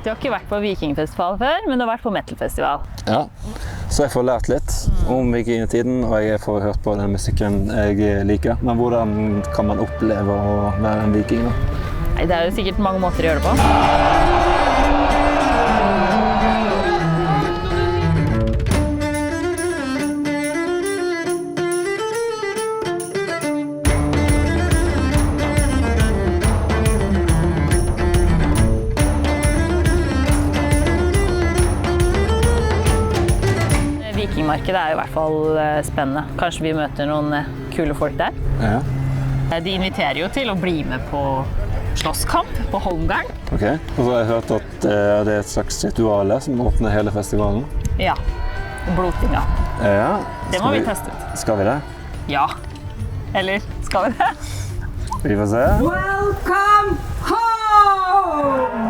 Du har ikke vært på vikingfestival før, men du har vært på metalfestival. Ja, så jeg får lært litt om vikingtiden, og jeg får hørt på den musikken jeg liker. Men hvordan kan man oppleve å være en viking? Nei, det er jo sikkert mange måter å gjøre det på. Vikingmarkedet er i hvert fall spennende. Kanskje vi møter noen kule folk der. Ja. De inviterer jo til å bli med på slåsskamp på Holmgarden. Ok, og så har jeg hørt at det er et slags ritual som åpner hele festivalen. Ja, blodtinga. Ja. Det må vi teste ut. Skal vi det? Ja. Eller skal vi det? Vi får se. Welcome home!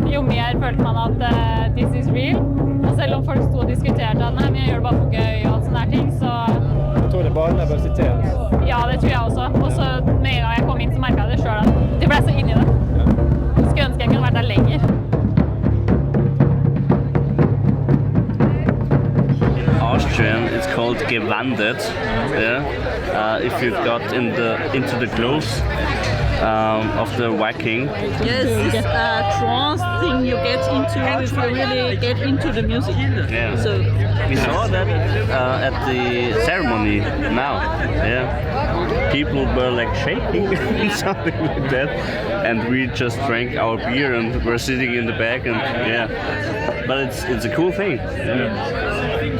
Jo mer følte man at this is real. Og selv om folk stod og diskuterte at nei, men jeg gjør det bare for gøy og sånne her ting, så... Jeg tror det er bare nervøsitet. Ja, det tror jeg også. Og så med en gang jeg kom inn, så merket jeg det selv at de ble så inne i det. Jeg skulle ønske jeg kunne vært der lenger. Austrian, it's called gewandet. Yeah? If you got into the clothes of the Viking. Yes, this trance thing you get into if you really get into the music. Yeah. So we saw that at the ceremony now. Yeah. People were like shaking and something like that, and we just drank our beer and were sitting in the back and yeah. But it's a cool thing. Yeah.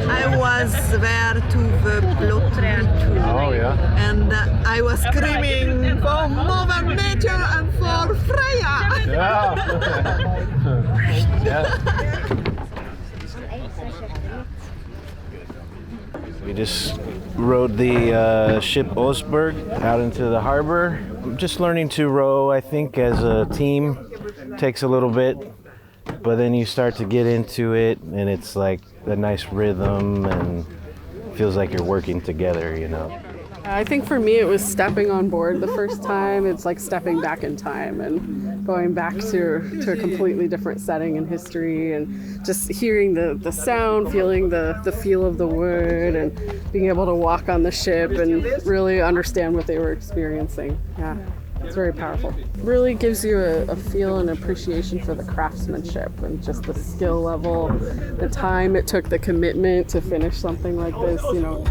I was there to the plot ritual. Oh, yeah. And I was screaming for Mother Nature and for Freya. Yeah. We just rode the ship Osberg out into the harbor. Just learning to row, I think, as a team takes a little bit, but then you start to get into it, and it's like a nice rhythm, and feels like you're working together, you know. I think for me it was stepping on board the first time. It's like stepping back in time and going back to a completely different setting in history, and just hearing the sound, feeling the feel of the wood, and being able to walk on the ship and really understand what they were experiencing. Yeah, it's very powerful. Really gives you a feel and appreciation for the craftsmanship and just the skill level, the time it took, the commitment to finish something like this, you know.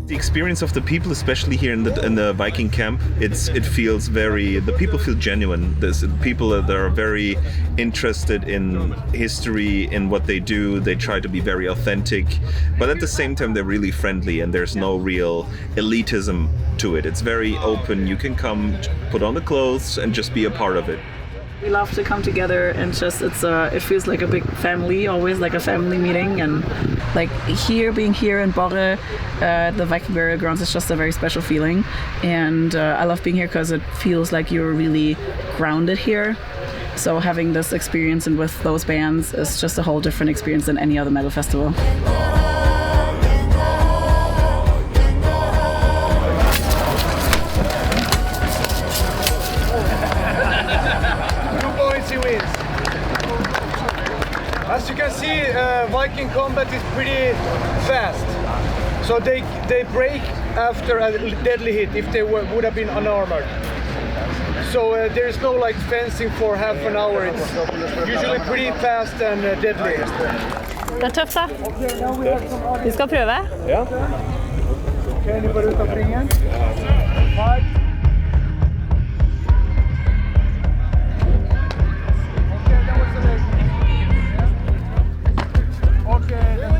The experience of the people, especially here in the Viking camp, it feels very. The people feel genuine. There's people that are very interested in history, in what they do. They try to be very authentic, but at the same time they're really friendly, and there's no real elitism to it. It's very open. You can come, put on the clothes, and just be a part of it. we love to come together and just it feels like a big family, always like a family meeting, and like being here in Borre, the Viking burial grounds is just a very special feeling, and I love being here because it feels like you're really grounded here. So having this experience and with those bands is just a whole different experience than any other metal festival. As you can see, Viking combat is pretty fast. So they break after a deadly hit if they would have been unarmored. So there is no like fencing for half an hour. It's usually pretty fast and deadly. Det er tøft da. Vi skal prøve. Ja. Okay, ni bare ut av ringen. Okay,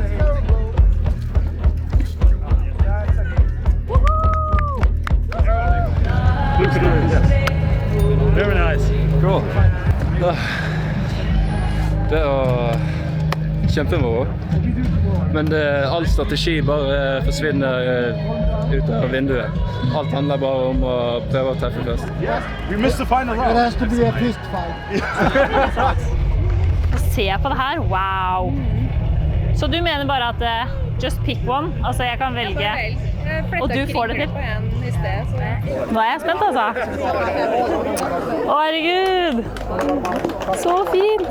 Det var kjempemoro. Men all strategi bare forsvinner ut av vinduet. Alt handler bare om å prøve å treffe først. We missed the final round. It has to be a fist fight. Se på det her, wow! Så du mener bare at just pick one, altså jeg kan velge, og du får det til? Nå er jeg spent altså. Å herregud! Så fint!